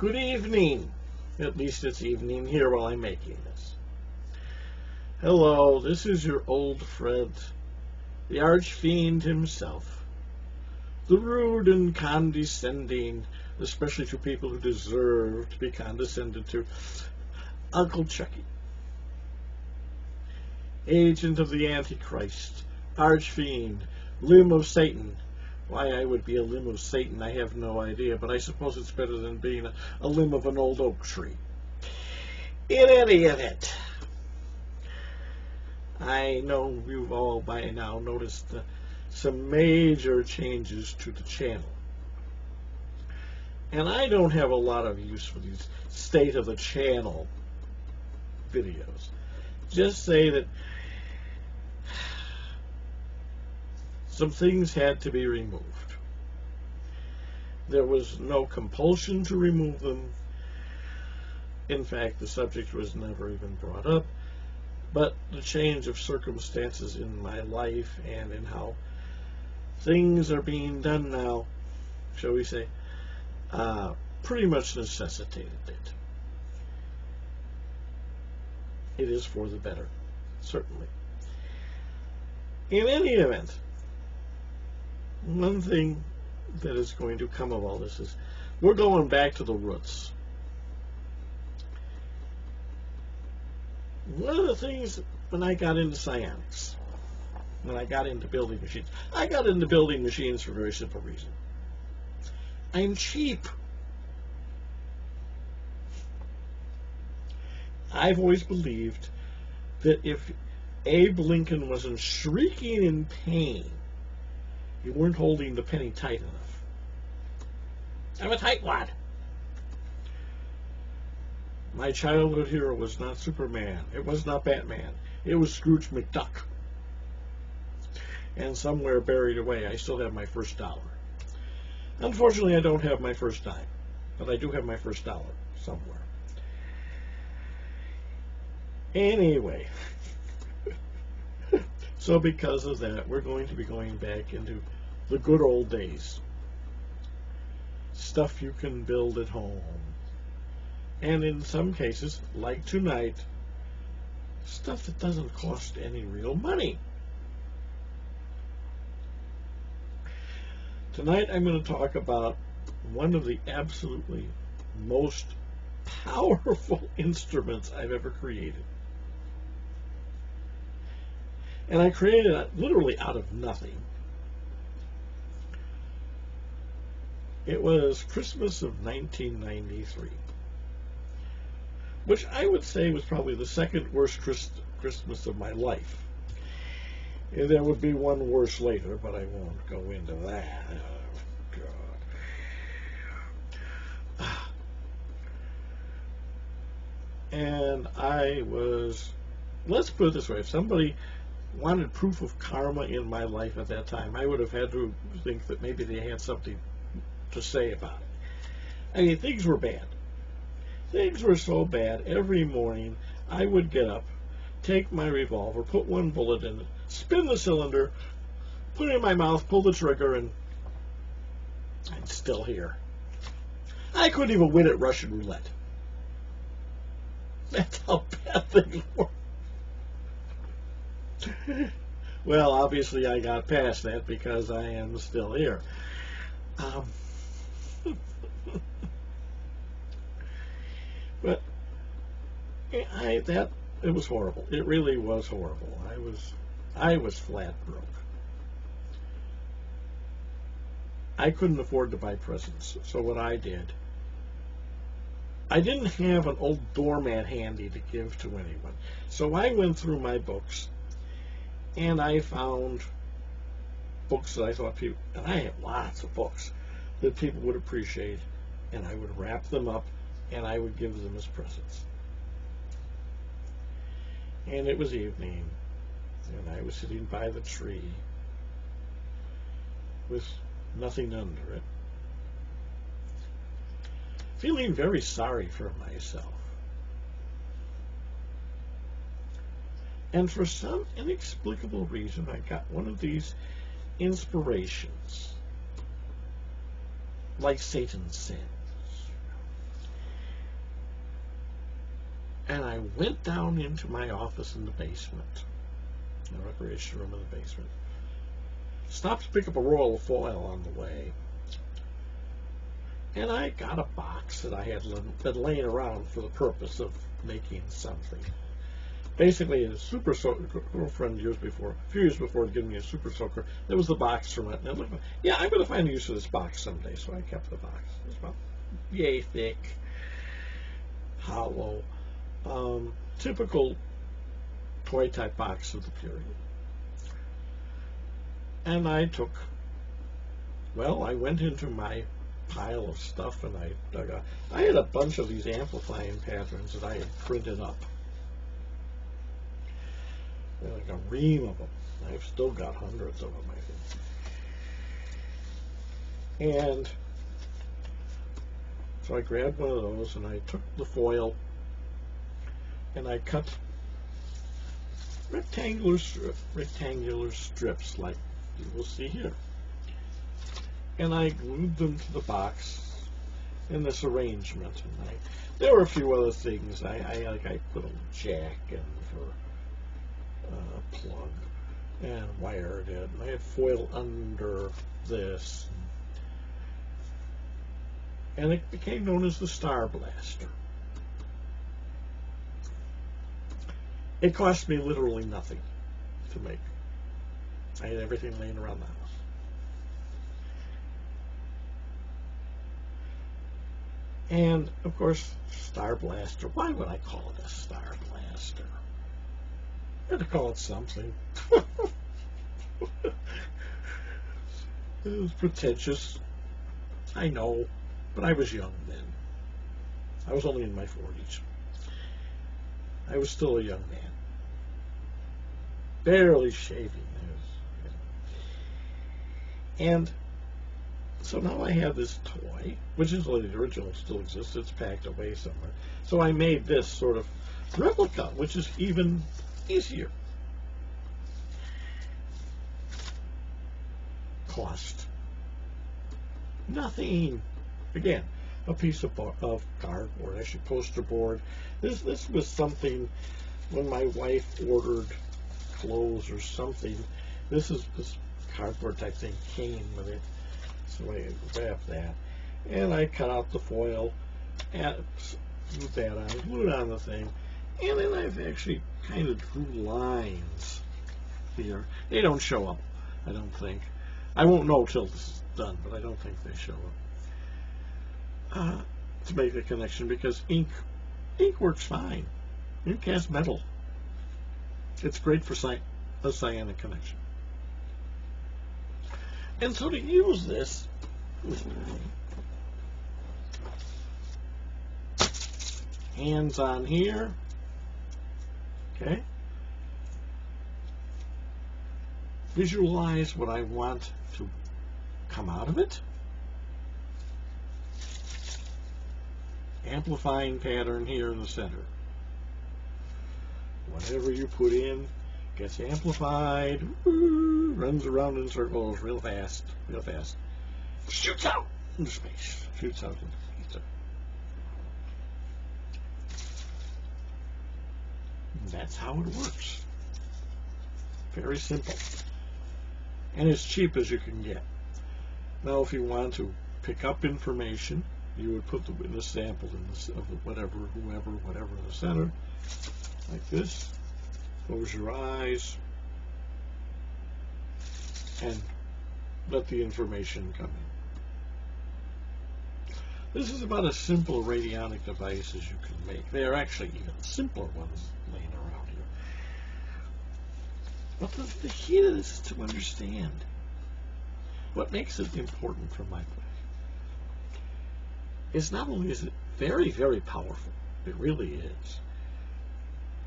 Good evening. At least it's evening here while I'm making this. Hello, this is your old friend, the archfiend himself. The rude and condescending, especially to people who deserve to be condescended to, Uncle Chucky. Agent of the Antichrist, archfiend, limb of Satan. Why I would be a limb of Satan, I have no idea, but I suppose it's better than being a limb of an old oak tree. In any event, I know you've all by now noticed some major changes to the channel. And I don't have a lot of use for these state of the channel videos. Just say that some things had to be removed. There was no compulsion to remove them. In fact, the subject was never even brought up. But the change of circumstances in my life and in how things are being done now, shall we say, pretty much necessitated it. It is for the better, certainly. In any event, one thing that is going to come of all this is we're going back to the roots. One of the things when I got into psionics, when I got into building machines, I got into building machines for a very simple reason. I'm cheap. I've always believed that if Abe Lincoln wasn't shrieking in pain, you weren't holding the penny tight enough. I'm a tightwad. My childhood hero was not Superman. It was not Batman. It was Scrooge McDuck. And somewhere buried away, I still have my first dollar. Unfortunately, I don't have my first dime, but I do have my first dollar somewhere. Anyway, so because of that, we're going to be going back into the good old days. Stuff you can build at home. And in some cases, like tonight, stuff that doesn't cost any real money. Tonight I'm going to talk about one of the absolutely most powerful instruments I've ever created. And I created it literally out of nothing. It was Christmas of 1993. Which I would say was probably the second worst Christmas of my life. And there would be one worse later, but I won't go into that. Oh, God. And I was, let's put it this way, if somebody wanted proof of karma in my life at that time, I would have had to think that maybe they had something to say about it. I mean, things were bad. Things were so bad, every morning I would get up, take my revolver, put one bullet in it, spin the cylinder, put it in my mouth, pull the trigger, and I'm still here. I couldn't even win at Russian roulette. That's how bad things were. Well, obviously I got past that because I am still here. But it was horrible. It really was horrible. I was flat broke. I couldn't afford to buy presents, so what I did, I didn't have an old doormat handy to give to anyone, so I went through my books and I found books that I thought people, and I have lots of books that people would appreciate, and I would wrap them up and I would give them as presents. And it was evening, and I was sitting by the tree with nothing under it, feeling very sorry for myself. And for some inexplicable reason, I got one of these inspirations, like Satan sends. And I went down into my office in the basement, the recreation room in the basement. Stopped to pick up a roll of foil on the way. And I got a box that I had been laying around for the purpose of making something. Basically, a super soaker, girlfriend a few years before, had given me a super soaker. There was the box from it. And I looked, yeah, I'm going to find a use for this box someday. So I kept the box. It was about yay thick, hollow, typical toy type box of the period. And I went into my pile of stuff and I dug out. I had a bunch of these amplifying patterns that I had printed up. Like a ream of them. I've still got hundreds of them, I think. And so I grabbed one of those and I took the foil and I cut rectangular strips like you will see here. And I glued them to the box in this arrangement. And there were a few other things. I put a jack in for a plug and wired it. And I had foil under this. And it became known as the Starblaster. It cost me literally nothing to make. I had everything laying around the house. And, of course, Starblaster. Why would I call it a Starblaster? I had to call it something. It was pretentious. I know, but I was young then. I was only in my 40s. I was still a young man. Barely shaving. And so now I have this toy, which is the original, still exists. It's packed away somewhere. So I made this sort of replica, which is even easier. Cost nothing. Again, a piece of cardboard, actually poster board. This was something when my wife ordered clothes or something. This cardboard type thing came with it. So I grabbed that, and I cut out the foil, and glued that on, glued on the thing, and then I've actually kind of drew lines here. They don't show up, I don't think. I won't know till this is done, but I don't think they show up. To make the connection, because ink works fine. Ink has metal. It's great for a psionic connection. And so to use this, hands on here, okay, visualize what I want to come out of it, amplifying pattern here in the center. Whatever you put in gets amplified, runs around in circles real fast, shoots out into space, shoots out into ether. That's how it works. Very simple. And as cheap as you can get. Now, if you want to pick up information, you would put the sample of whatever in the center, like this. Close your eyes and let the information come in. This is about as simple a radionic device as you can make. There are actually even simpler ones laying around here. But the key to this is to understand what makes it important from my point of view. Is not only is it very, very powerful, it really is,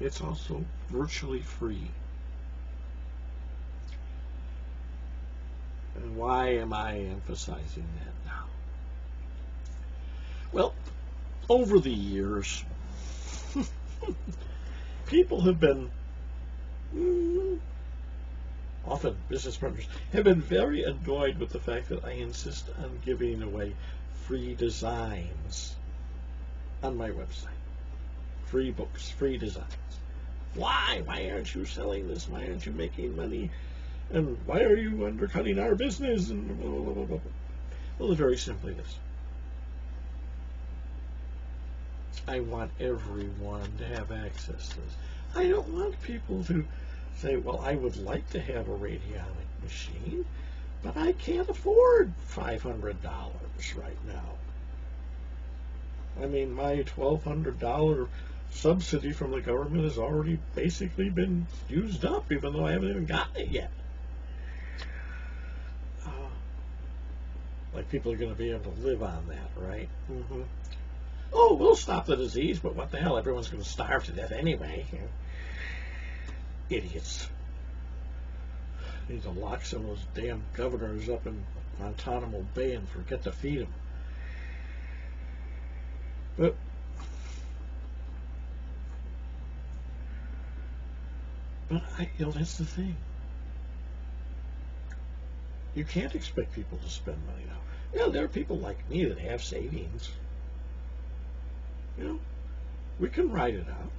it's also virtually free. And why am I emphasizing that now? Well, over the years, people have been, often business partners, have been very annoyed with the fact that I insist on giving away free designs on my website. free books, free designs. Why? Why aren't you selling this? Why aren't you making money? And why are you undercutting our business? And blah, blah, blah, blah. Well, it's very simply this. I want everyone to have access to this. I don't want people to say, well, I would like to have a radionic machine, but I can't afford $500 right now. I mean, my $1,200 subsidy from the government has already basically been used up, even though I haven't even gotten it yet. Like people are going to be able to live on that, right? Mm-hmm. Oh, we'll stop the disease, but what the hell? Everyone's going to starve to death anyway. Idiots. Need to lock some of those damn governors up in Guantanamo Bay and forget to feed them. But that's the thing. You can't expect people to spend money now. Yeah, there are people like me that have savings. We can write it out.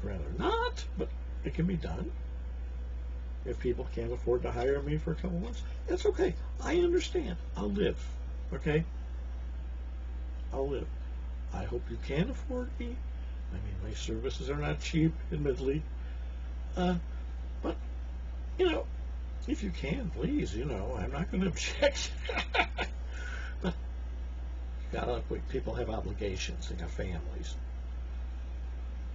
Rather not, but it can be done. If people can't afford to hire me for a couple months, that's okay. I understand. I'll live. Okay? I'll live. I hope you can afford me. I mean, my services are not cheap, admittedly. But, if you can, please, I'm not going to object. But, people have obligations. They got families.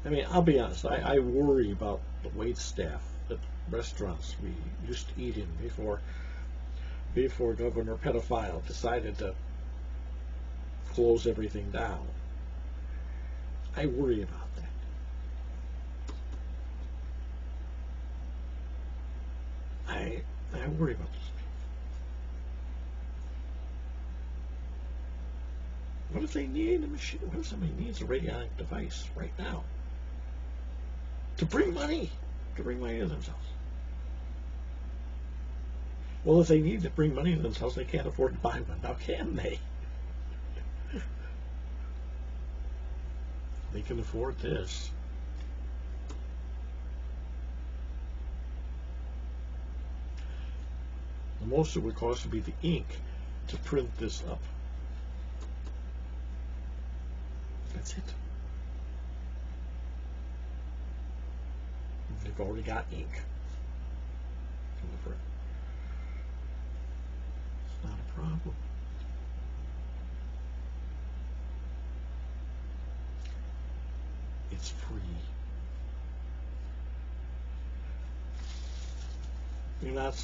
I mean, I'll be honest. I worry about the wait staff at restaurants we used to eat in before Governor Pedophile decided to close everything down. I worry about that. I worry about those people. What if they need a machine? What if somebody needs a radionic device right now to bring money to themselves? Well, if they need to bring money to themselves, they can't afford to buy one. Now, can they? They can afford this. The most it would cost would be the ink to print this up. That's it. They've already got ink. It's not a problem. It's free. You're not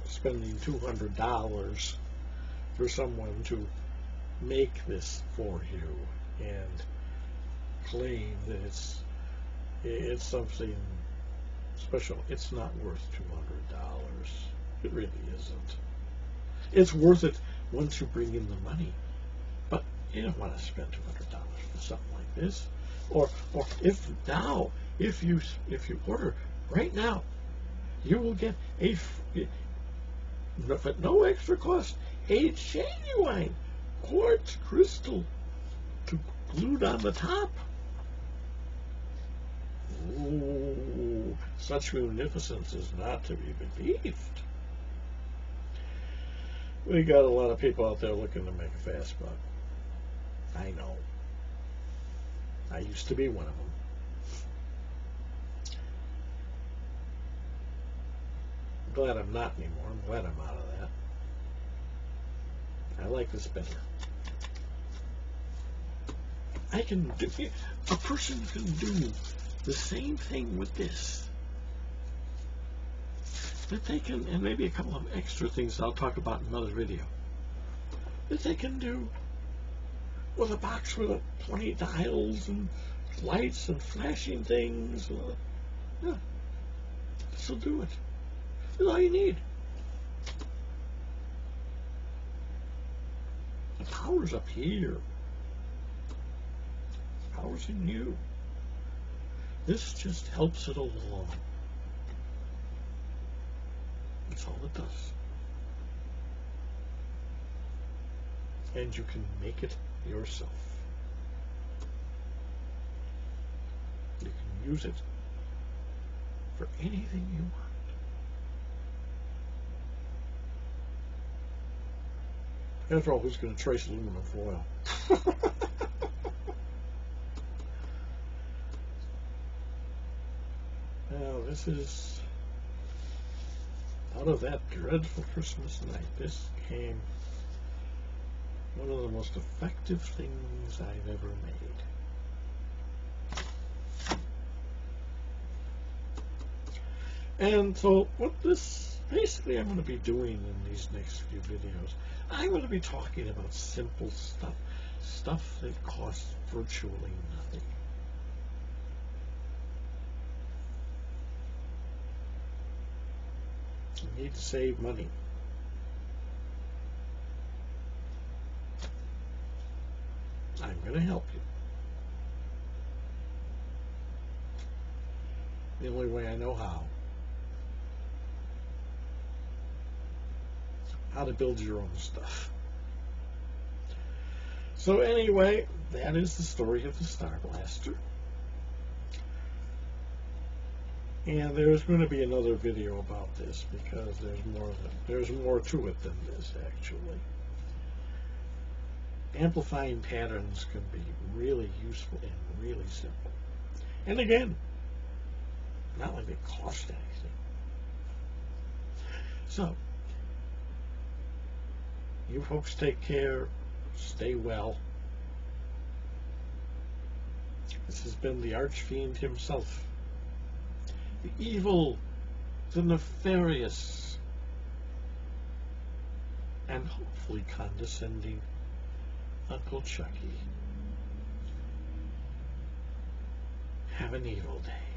spending $200 for someone to make this for you and claim that it's something special. It's not worth $200. It really isn't. It's worth it once you bring in the money, but you don't want to spend $200 for something like this. Or if you order right now, you will get at no extra cost, a genuine quartz crystal glued on the top. Ooh, such munificence is not to be believed. We got a lot of people out there looking to make a fast buck. I know. I used to be one of them. I'm glad I'm not anymore. I'm glad I'm out of that. I like this better. A person can do the same thing with this. That they can, and maybe a couple of extra things I'll talk about in another video, that they can do with a box with 20 dials and lights and flashing things. Yeah, this will do it. That's all you need. The power's up here. The power's in you. This just helps it along. That's all it does. And you can make it yourself. use it for anything you want. After all, who's going to trace aluminum foil? Now, this is out of that dreadful Christmas night. This came one of the most effective things I've ever made. And so what this basically I'm going to be doing in these next few videos, I'm going to be talking about simple stuff that costs virtually nothing. You need to save money. I'm going to help you. The only way I know how to build your own stuff. So anyway, that is the story of the Starblaster. And there's going to be another video about this because there's more to it than this, actually. Amplifying patterns can be really useful and really simple. And again, not like they cost anything. So, you folks take care, stay well. This has been the Archfiend himself, the evil, the nefarious, and hopefully condescending Uncle Chucky. Have an evil day.